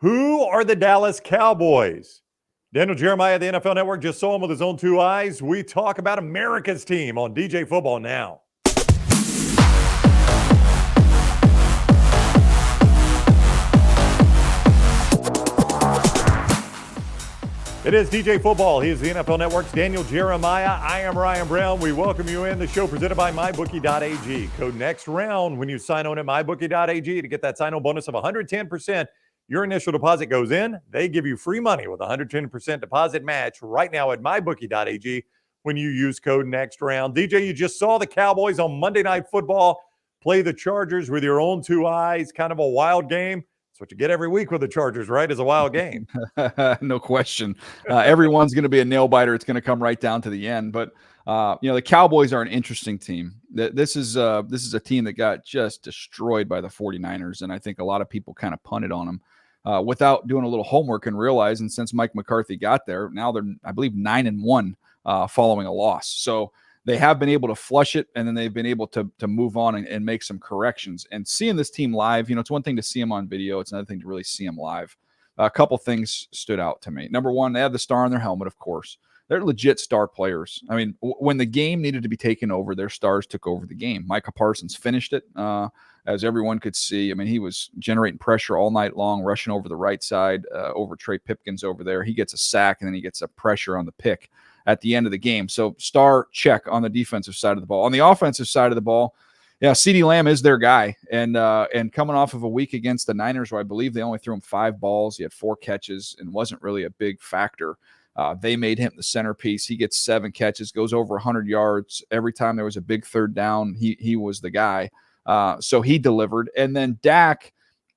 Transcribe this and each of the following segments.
Who are the Dallas Cowboys? Daniel Jeremiah of the NFL Network just saw him with his own two eyes. We talk about America's team on DJ Football Now. It is DJ Football. He is the NFL Network's Daniel Jeremiah. I am Ryan Brown. We welcome you in. The show presented by MyBookie.ag. Code next round when you sign on at MyBookie.ag to get that sign-on bonus of 110%. Your initial deposit goes in. They give you free money with a 110% deposit match right now at MyBookie.ag when you use code next round. DJ, you just saw the Cowboys on Monday Night Football play the Chargers with your own two eyes. Kind of a wild game. That's what you get every week with the Chargers, right? Is a wild game. No question. Everyone's going to be a nail biter. It's going to come right down to the end. But the Cowboys are an interesting team. This is a team that got just destroyed by the 49ers, and I think a lot of people kind of punted on them without doing a little homework and realizing since Mike McCarthy got there, now they're, I believe, 9-1 following a loss. So they have been able to flush it, and then they've been able to move on and make some corrections. And seeing this team live, it's one thing to see them on video. It's another thing to really see them live. A couple things stood out to me. Number one, they had the star on their helmet, of course. They're legit star players. I mean, when the game needed to be taken over, their stars took over the game. Micah Parsons finished it, as everyone could see. I mean, he was generating pressure all night long, rushing over the right side, over Trey Pipkins over there. He gets a sack, and then he gets a pressure on the pick at the end of the game. So star check on the defensive side of the ball. On the offensive side of the ball, CeeDee Lamb is their guy. And coming off of a week against the Niners where I believe they only threw him 5 balls, he had 4 catches and wasn't really a big factor. They made him the centerpiece. He gets 7 catches, goes over 100 yards. Every time there was a big third down, he was the guy. So he delivered. And then Dak,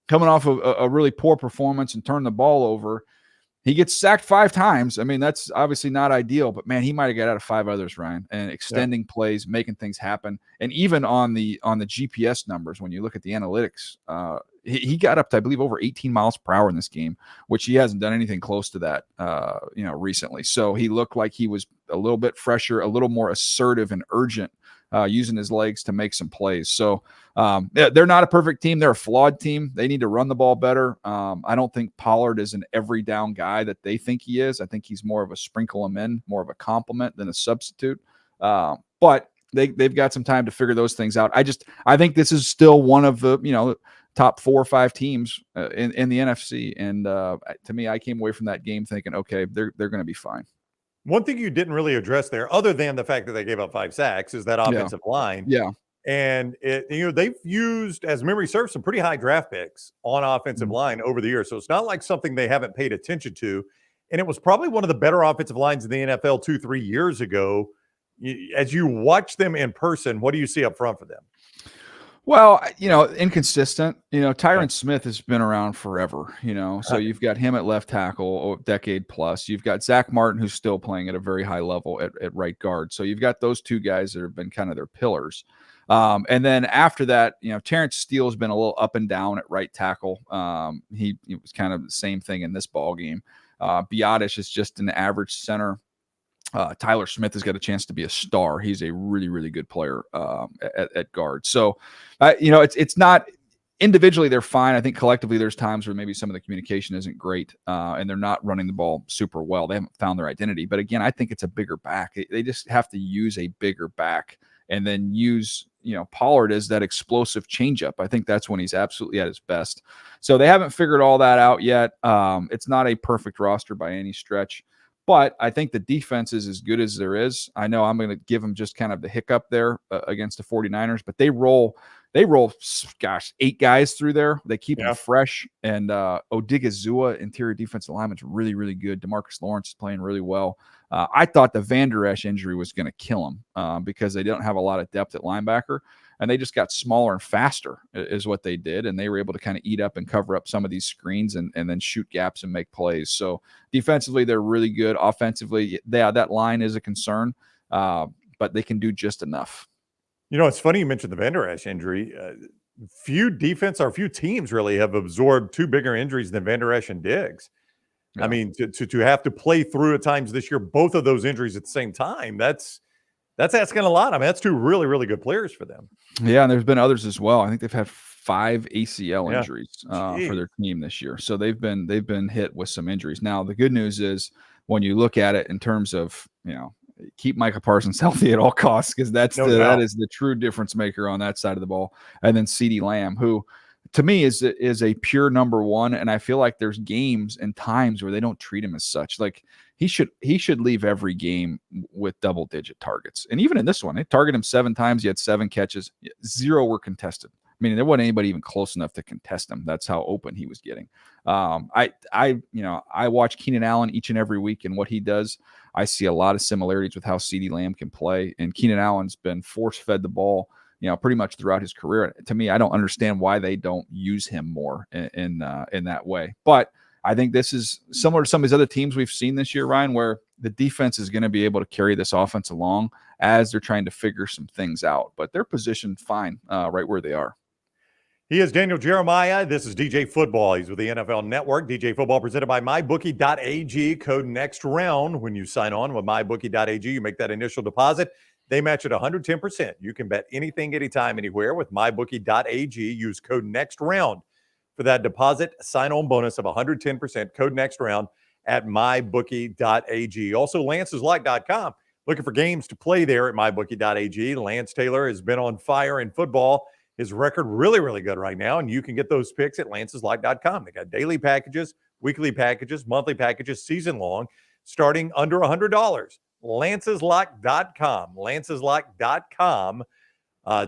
coming off of a really poor performance and turned the ball over, he gets sacked 5 times. I mean, that's obviously not ideal, but man, he might have got out of 5 others, Ryan, and extending plays, making things happen. And even on the GPS numbers, when you look at the analytics, he got up to, I believe, over 18 miles per hour in this game, which he hasn't done anything close to that, recently. So he looked like he was a little bit fresher, a little more assertive and urgent, using his legs to make some plays. So they're not a perfect team. They're a flawed team. They need to run the ball better. I don't think Pollard is an every down guy that they think he is. I think he's more of a sprinkle him in, more of a compliment than a substitute. But they've got some time to figure those things out. I think this is still one of the, top 4 or 5 teams in the NFC. And to me, I came away from that game thinking, okay, they're going to be fine. One thing you didn't really address there, other than the fact that they gave up 5 sacks, is that offensive line. Yeah. And they've used, as memory serves, some pretty high draft picks on offensive line over the years. So it's not like something they haven't paid attention to. And it was probably one of the better offensive lines in the NFL 2-3 years ago. As you watch them in person, what do you see up front for them? Well, inconsistent. Tyron Smith has been around forever, so you've got him at left tackle, a decade plus. You've got Zach Martin, who's still playing at a very high level at right guard. So you've got those 2 guys that have been kind of their pillars. And then after that, Terrence Steele has been a little up and down at right tackle. He was kind of the same thing in this ball game. Biotish is just an average center. Tyler Smith has got a chance to be a star. He's a really, really good player at guard. So, it's not individually they're fine. I think collectively there's times where maybe some of the communication isn't great and they're not running the ball super well. They haven't found their identity. But again, I think it's a bigger back. They just have to use a bigger back and then use, Pollard as that explosive changeup. I think that's when he's absolutely at his best. So they haven't figured all that out yet. It's not a perfect roster by any stretch. But I think the defense is as good as there is. I know I'm going to give them just kind of the hiccup there against the 49ers, but they roll, 8 guys through there. They keep them fresh. And Odigizua, interior defensive lineman, is really, really good. DeMarcus Lawrence is playing really well. I thought the Van Der Esch injury was going to kill him because they don't have a lot of depth at linebacker. And they just got smaller and faster is what they did. And they were able to kind of eat up and cover up some of these screens and then shoot gaps and make plays. So defensively, they're really good. Offensively, that line is a concern, but they can do just enough. It's funny you mentioned the Van Der Esch injury. Few teams really have absorbed 2 bigger injuries than Van Der Esch and Diggs. Yeah. I mean, to have to play through at times this year, both of those injuries at the same time, that's asking a lot. I mean, that's 2 really, really good players for them. Yeah, and there's been others as well. I think they've had 5 ACL Yeah. injuries for their team this year. So they've been hit with some injuries. Now the good news is when you look at it in terms of, keep Micah Parsons healthy at all costs, because that is the true difference maker on that side of the ball. And then CeeDee Lamb, who to me is a pure number one, and I feel like there's games and times where they don't treat him as such. Like he should leave every game with double-digit targets. And even in this one, they targeted him 7 times. He had 7 catches. 0 were contested. I mean, there wasn't anybody even close enough to contest him. That's how open he was getting. I watch Keenan Allen each and every week, and what he does, I see a lot of similarities with how CeeDee Lamb can play. And Keenan Allen's been force-fed the ball, pretty much throughout his career. To me, I don't understand why they don't use him more in that way. But I think this is similar to some of these other teams we've seen this year, Ryan, where the defense is going to be able to carry this offense along as they're trying to figure some things out. But they're positioned fine right where they are. He is Daniel Jeremiah. This is DJ Football. He's with the NFL Network. DJ Football presented by MyBookie.ag. Code next round when you sign on with MyBookie.ag. You make that initial deposit. They match at 110%. You can bet anything, anytime, anywhere with MyBookie.ag. Use code next round for that deposit sign-on bonus of 110%. Code next round at MyBookie.ag. Also, Lance'sLock.com. Looking for games to play there at MyBookie.ag. Lance Taylor has been on fire in football. His record really, really good right now, and you can get those picks at Lance'sLock.com. They got daily packages, weekly packages, monthly packages, season-long, starting under $100. Lance'sLock.com. Lance'sLock.com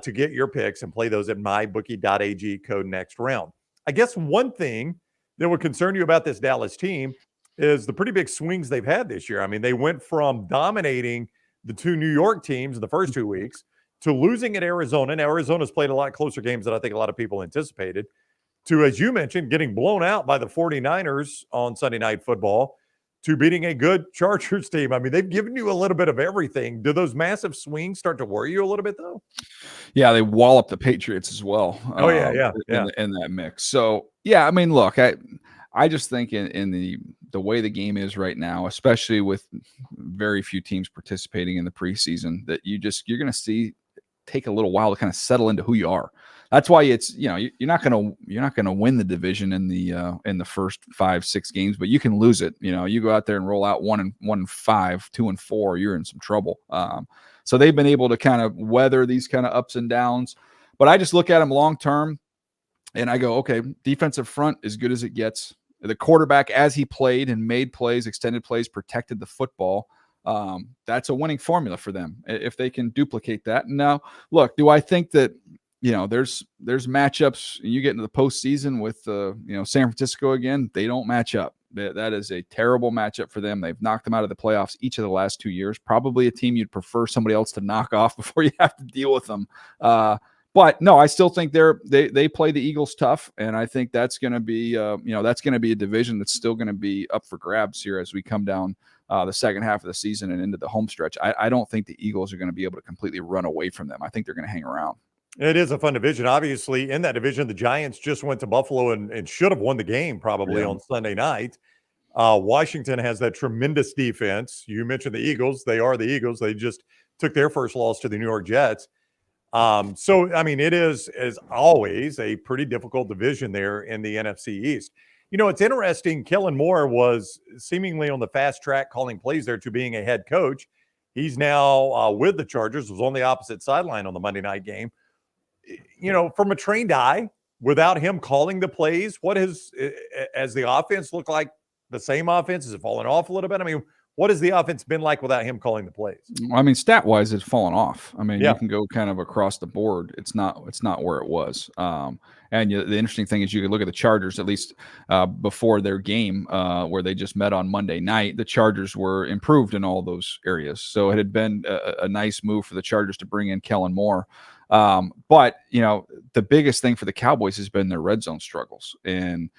to get your picks and play those at MyBookie.ag, code next round. I guess one thing that would concern you about this Dallas team is the pretty big swings they've had this year. I mean, they went from dominating the 2 New York teams in the first 2 weeks to losing at Arizona. Now, Arizona's played a lot closer games than I think a lot of people anticipated, to, as you mentioned, getting blown out by the 49ers on Sunday Night Football, to beating a good Chargers team. I mean, they've given you a little bit of everything. Do those massive swings start to worry you a little bit, though? Yeah, they wallop the Patriots as well. Oh, yeah. In that mix. So, yeah, I mean, look, I just think in the way the game is right now, especially with very few teams participating in the preseason, that you're going to see take a little while to kind of settle into who you are. That's why it's, you're not going to win the division in the first 5-6 games, but you can lose it. You go out there and roll out 1-5, 2-4, you're in some trouble. So they've been able to kind of weather these kind of ups and downs, but I just look at them long term and I go, okay, defensive front as good as it gets. The quarterback, as he played and made plays, extended plays, protected the football. That's a winning formula for them if they can duplicate that. Now, look, do I think that there's matchups? You get into the postseason with San Francisco again, they don't match up. That is a terrible matchup for them. They've knocked them out of the playoffs each of the last 2 years. Probably a team you'd prefer somebody else to knock off before you have to deal with them. But no, I still think they play the Eagles tough, and I think that's going to be that's going to be a division that's still going to be up for grabs here as we come down the second half of the season and into the home stretch. I don't think the Eagles are going to be able to completely run away from them. I think they're going to hang around. It is a fun division. Obviously, in that division, the Giants just went to Buffalo and should have won the game probably on Sunday night. Washington has that tremendous defense. You mentioned the Eagles. They are the Eagles. They just took their first loss to the New York Jets. So, I mean, it is, as always, a pretty difficult division there in the NFC East. It's interesting. Kellen Moore was seemingly on the fast track calling plays there to being a head coach. He's now with the Chargers, was on the opposite sideline on the Monday night game. From a trained eye, without him calling the plays, as the offense look like the same offense? Has it fallen off a little bit? I mean, what has the offense been like without him calling the plays? I mean, stat-wise, it's fallen off. I mean, you can go kind of across the board. It's not where it was. And the interesting thing is you could look at the Chargers, at least before their game where they just met on Monday night. The Chargers were improved in all those areas. So it had been a nice move for the Chargers to bring in Kellen Moore. But the biggest thing for the Cowboys has been their red zone struggles. And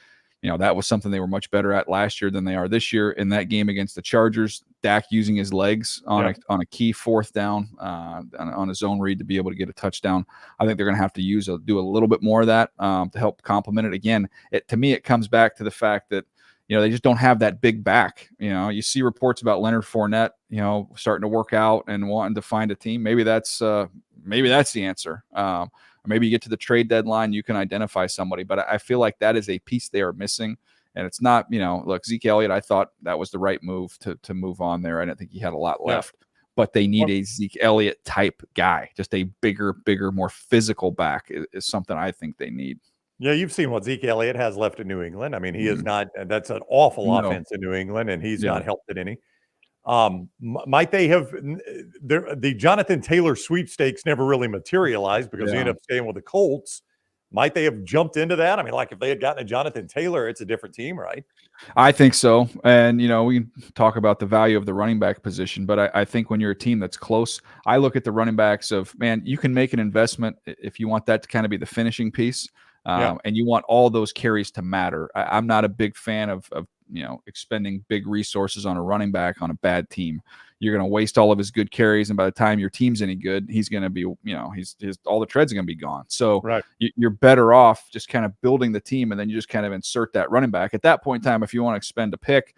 that was something they were much better at last year than they are this year. In that game against the Chargers, Dak using his legs on a key fourth down on a zone read to be able to get a touchdown. I think they're going to have to do a little bit more of that to help complement it. Again, to me, it comes back to the fact that they just don't have that big back. You see reports about Leonard Fournette, starting to work out and wanting to find a team. Maybe that's the answer. I maybe you get to the trade deadline, you can identify somebody. But I feel like that is a piece they are missing. And it's not, look, Zeke Elliott, I thought that was the right move to move on there. I didn't think he had a lot left. But they need a Zeke Elliott type guy. Just a bigger, more physical back is something I think they need. Yeah, you've seen what Zeke Elliott has left in New England. I mean, he is not – that's an awful offense in New England, and he's not helped it any. Might they have the Jonathan Taylor sweepstakes never really materialized because he ended up staying with the Colts. Might they have jumped into that? I mean, like if they had gotten a Jonathan Taylor, it's a different team, right? I think so. And, we can talk about the value of the running back position, but I think when you're a team that's close, I look at the running backs of, man, you can make an investment if you want that to kind of be the finishing piece. And you want all those carries to matter. I'm not a big fan of expending big resources on a running back on a bad team. You're going to waste all of his good carries, and by the time your team's any good, he's going to be, all the treads are going to be gone. So you're better off just kind of building the team, and then you just kind of insert that running back. At that point in time, if you want to expend a pick,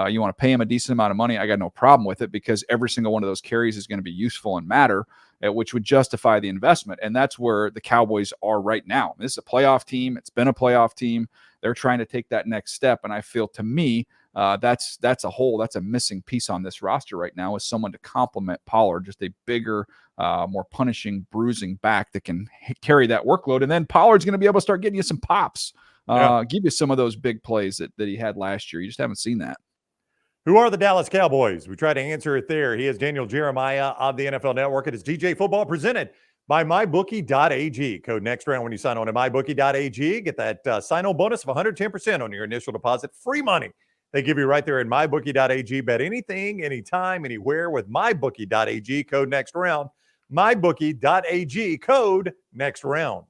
you want to pay him a decent amount of money, I got no problem with it because every single one of those carries is going to be useful and matter, which would justify the investment. And that's where the Cowboys are right now. This is a playoff team. It's been a playoff team. They're trying to take that next step. And I feel, to me, that's a missing piece on this roster right now, is someone to complement Pollard, just a bigger, more punishing, bruising back that can carry that workload. And then Pollard's going to be able to start getting you some pops, give you some of those big plays that he had last year. You just haven't seen that. Who are the Dallas Cowboys? We try to answer it there. He is Daniel Jeremiah of the NFL Network. It is DJ Football presented by MyBookie.ag. Code next round when you sign on to MyBookie.ag. Get that sign-on bonus of 110% on your initial deposit. Free money they give you right there in MyBookie.ag. Bet anything, anytime, anywhere with MyBookie.ag. Code next round. MyBookie.ag. Code next round.